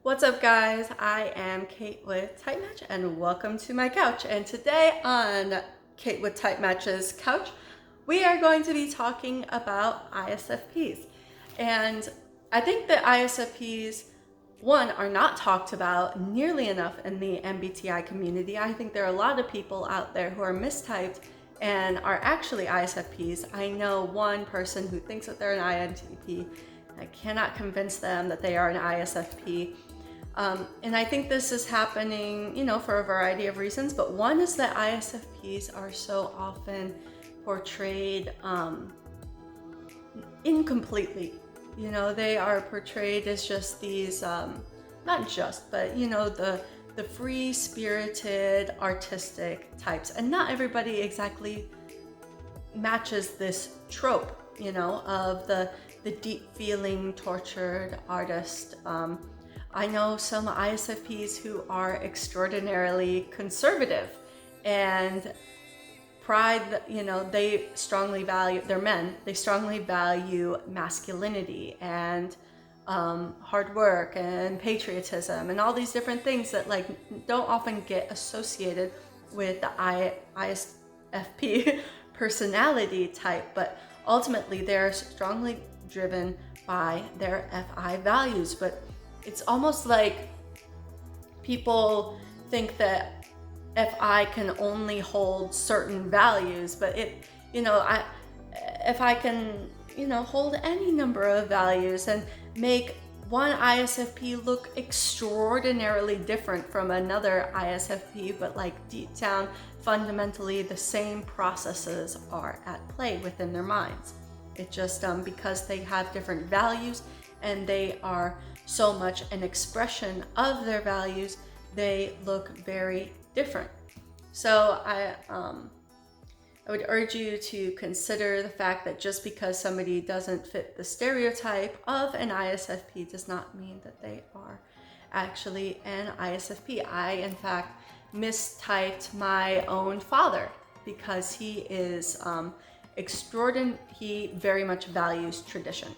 What's up, guys? I am Kate with Type Match and welcome to my couch. And today on Kate with Type Match's couch, we are going to be talking about ISFPs. And I think that ISFPs, one, are not talked about nearly enough in the MBTI community. I think there are a lot of people out there who are mistyped and are actually ISFPs. I know one person who thinks that they're an INTP. I cannot convince them that they are an ISFP. And I think this is happening, for a variety of reasons, but one is that ISFPs are so often portrayed incompletely. They are portrayed as just these, not just, but the free-spirited, artistic types. And not everybody exactly matches this trope, of the deep feeling, tortured artist. I know some ISFPs who are extraordinarily conservative and they strongly value, they're men, they strongly value masculinity and hard work and patriotism and all these different things that don't often get associated with the ISFP personality type, but ultimately they're strongly driven by their FI values. But it's almost like people think that FI can only hold certain values, but if I can, hold any number of values and make one ISFP look extraordinarily different from another ISFP, but deep down, fundamentally the same processes are at play within their minds. It just because they have different values and they are so much an expression of their values, they look very different. So I would urge you to consider the fact that just because somebody doesn't fit the stereotype of an ISFP does not mean that they are actually an ISFP. I, in fact, mistyped my own father because he is extraordinary. He very much values tradition.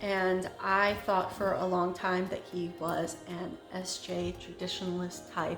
And I thought for a long time that he was an SJ traditionalist type,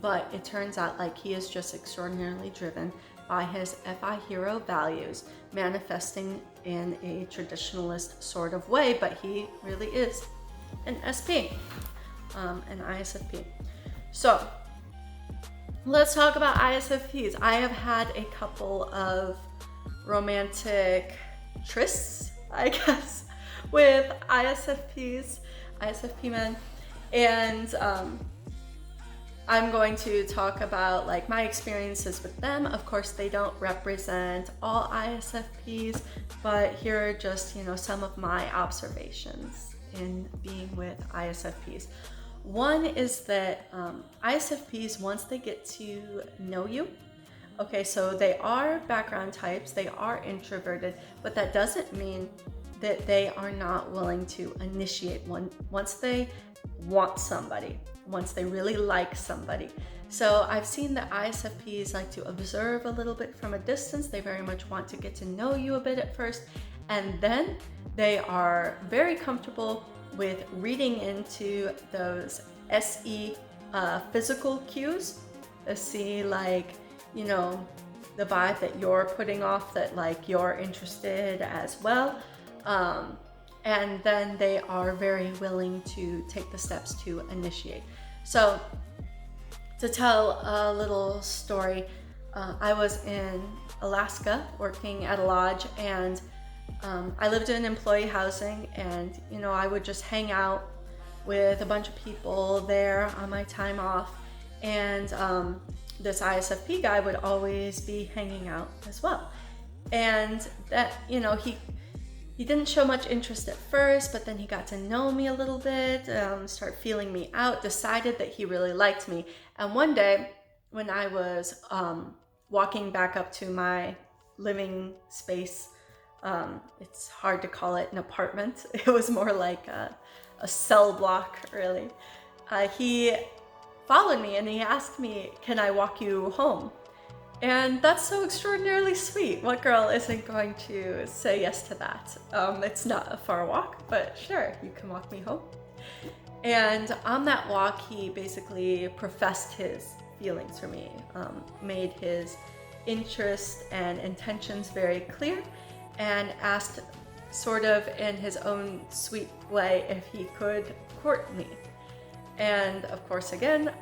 but it turns out he is just extraordinarily driven by his FI hero values, manifesting in a traditionalist sort of way, but he really is an SP, an ISFP. So let's talk about ISFPs. I have had a couple of romantic trysts, I guess, with ISFPs, ISFP men, and I'm going to talk about my experiences with them. Of course, they don't represent all ISFPs, but here are just some of my observations in being with ISFPs. One is that ISFPs, once they get to know you, okay, so they are background types, they are introverted, but that doesn't mean that they are not willing to initiate one once they want somebody, once they really like somebody. So I've seen that ISFPs like to observe a little bit from a distance. They very much want to get to know you a bit at first, and then they are very comfortable with reading into those SE physical cues. See, the vibe that you're putting off, that you're interested as well. And then they are very willing to take the steps to initiate. So to tell a little story, I was in Alaska working at a lodge, and I lived in employee housing, and I would just hang out with a bunch of people there on my time off, and this ISFP guy would always be hanging out as well. And that, he didn't show much interest at first, but then he got to know me a little bit, started feeling me out, decided that he really liked me. And one day when I was walking back up to my living space, it's hard to call it an apartment. It was more like a cell block, really. He followed me and he asked me, "Can I walk you home?" And that's so extraordinarily sweet. What girl isn't going to say yes to that? It's not a far walk, but sure, you can walk me home. And on that walk, he basically professed his feelings for me, made his interest and intentions very clear, and asked, sort of in his own sweet way, if he could court me. And of course, again,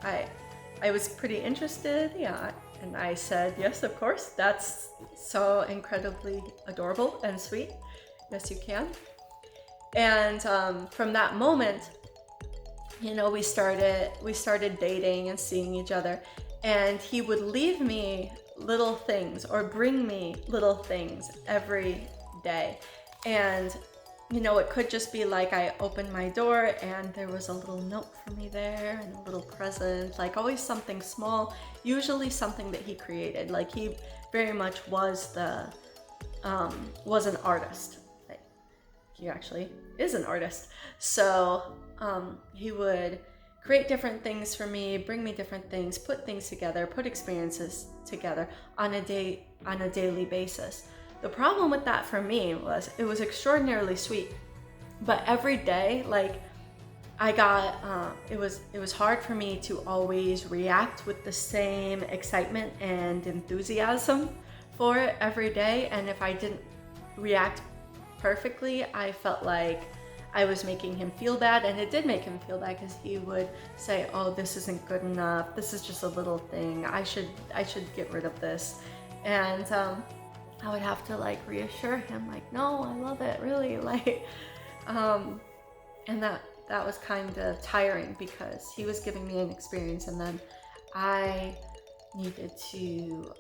I was pretty interested, yeah, and I said, yes, of course, that's so incredibly adorable and sweet. Yes, you can. And from that moment, you know, we started dating and seeing each other, and he would leave me little things or bring me little things every day. And you know, it could just be like I opened my door and there was a little note for me there and a little present, like always something small, usually something that he created. Like he very much was an artist. Like, he actually is an artist. So he would create different things for me, bring me different things, put things together, put experiences together on a daily basis. The problem with that for me was it was extraordinarily sweet, but every day, like I got, it was hard for me to always react with the same excitement and enthusiasm for it every day. And if I didn't react perfectly, I felt like I was making him feel bad, and it did make him feel bad because he would say, "Oh, this isn't good enough. This is just a little thing. I should get rid of this," and I would have to like reassure him, like, "No, I love it, really." Like, and that was kind of tiring because he was giving me an experience, and then I needed to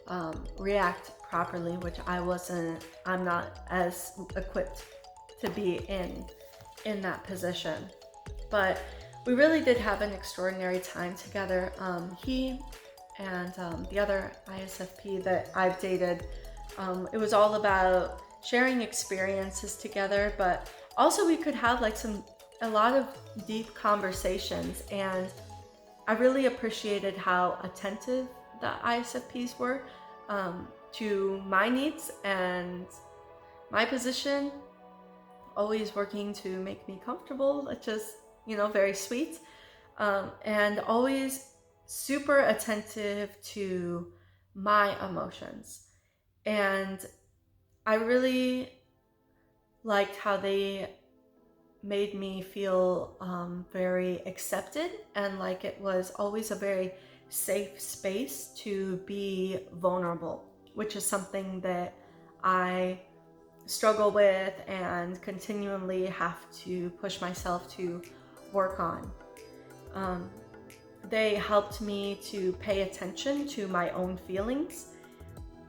react properly, which I'm not as equipped to be in that position. But we really did have an extraordinary time together. He and the other ISFP that I've dated, it was all about sharing experiences together, but also we could have like a lot of deep conversations. And I really appreciated how attentive the ISFPs were to my needs and my position, always working to make me comfortable, which is, you know, very sweet, and always super attentive to my emotions. And I really liked how they made me feel very accepted, and like it was always a very safe space to be vulnerable, which is something that I struggle with and continually have to push myself to work on. They helped me to pay attention to my own feelings,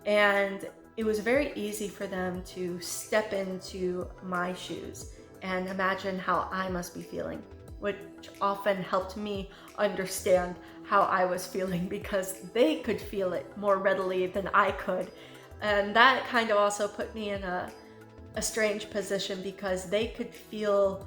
and it was very easy for them to step into my shoes and imagine how I must be feeling, which often helped me understand how I was feeling because they could feel it more readily than I could. And that kind of also put me in a strange position because they could feel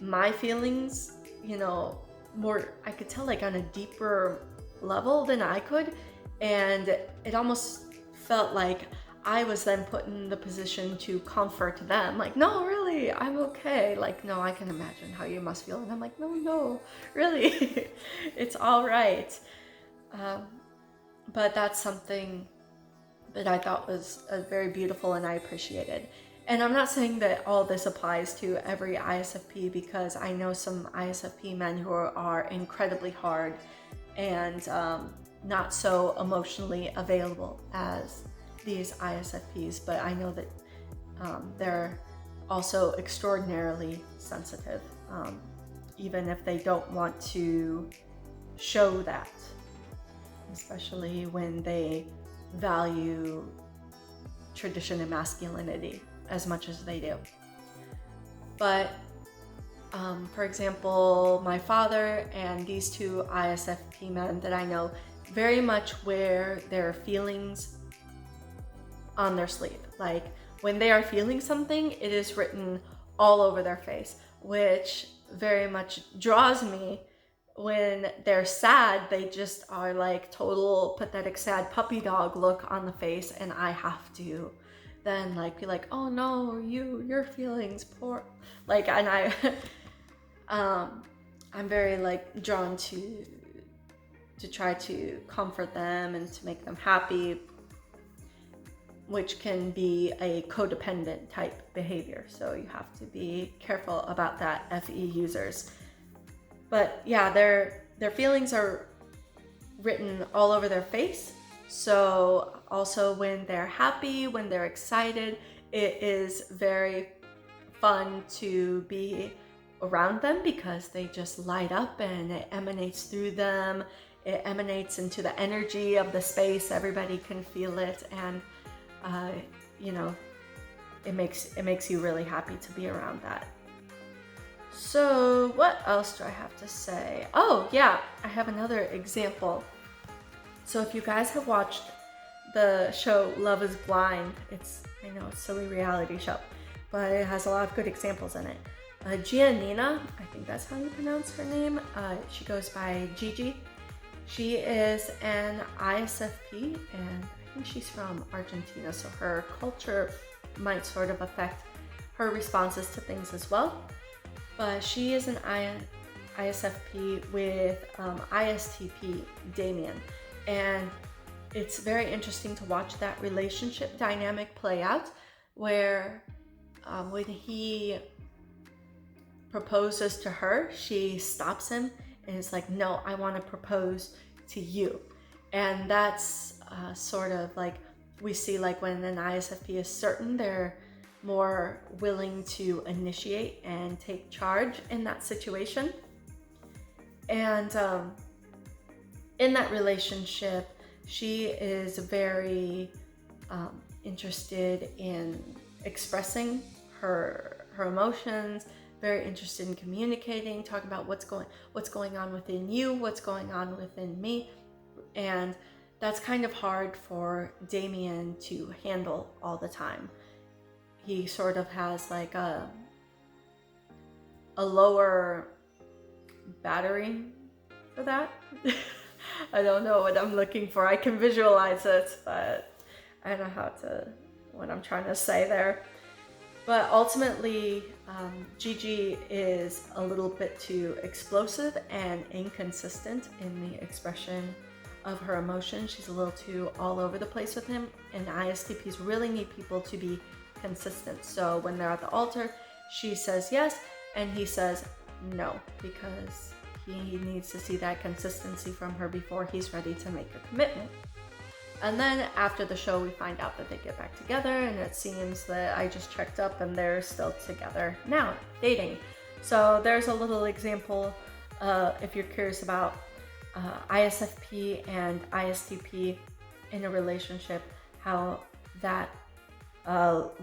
my feelings, you know, more, I could tell, like on a deeper level than I could. And it almost felt like I was then put in the position to comfort them. Like, no, really, I'm okay. Like, no, I can imagine how you must feel. And I'm like, no, really, it's all right. But that's something that I thought was very beautiful and I appreciated. And I'm not saying that all this applies to every ISFP, because I know some ISFP men who are incredibly hard and not so emotionally available as these ISFPs, but I know that they're also extraordinarily sensitive, even if they don't want to show that, especially when they value tradition and masculinity as much as they do. But for example, my father and these two ISFP men that I know very much wear their feelings on their sleeve. Like, when they are feeling something, it is written all over their face, which very much draws me. When they're sad, they just are like total pathetic, sad puppy dog look on the face, and I have to then like be like, oh no, your feelings, poor, like, and I'm very like drawn to try to comfort them and to make them happy, which can be a codependent type behavior. So you have to be careful about that, FE users. But yeah, their feelings are written all over their face. So also when they're happy, when they're excited, it is very fun to be around them because they just light up and it emanates through them. It emanates into the energy of the space. Everybody can feel it, and you know, it makes you really happy to be around that. So what else do I have to say? Oh yeah, I have another example. So if you guys have watched the show Love is Blind, I know it's a silly reality show, but it has a lot of good examples in it. Giannina, I think that's how you pronounce her name. She goes by Gigi. She is an ISFP, and I think she's from Argentina, so her culture might sort of affect her responses to things as well. But she is an ISFP with ISTP Damien, and it's very interesting to watch that relationship dynamic play out, where when he proposes to her, she stops him and is like, no, I want to propose to you. And that's sort of like, we see like when an ISFP is certain, they're more willing to initiate and take charge in that situation. And in that relationship, she is very interested in expressing her emotions, very interested in communicating, talking about what's going on within you, what's going on within me. And that's kind of hard for Damien to handle all the time. He sort of has like a lower battery for that. I don't know what I'm looking for. I can visualize it, but I don't know what I'm trying to say there. But ultimately, Gigi is a little bit too explosive and inconsistent in the expression of her emotions. She's a little too all over the place with him, and ISTPs really need people to be consistent. So when they're at the altar, she says yes, and he says no, because he needs to see that consistency from her before he's ready to make a commitment. And then after the show, we find out that they get back together, and it seems that I just checked up and they're still together now, dating. So there's a little example, if you're curious about ISFP and ISTP in a relationship, how that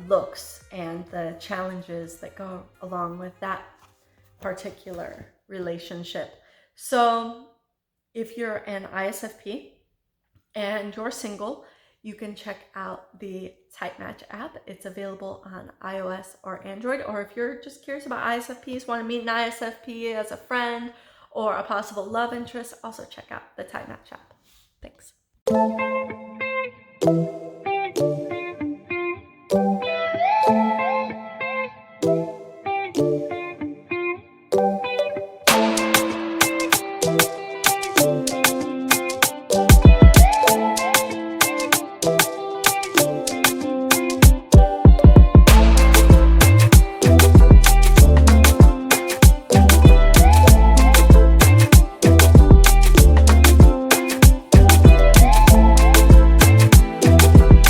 looks and the challenges that go along with that particular relationship. So if you're an ISFP and you're single, you can check out the Type Match app. It's available on iOS or Android. Or if you're just curious about ISFPs, want to meet an ISFP as a friend or a possible love interest, also check out the Type Match app. Thanks.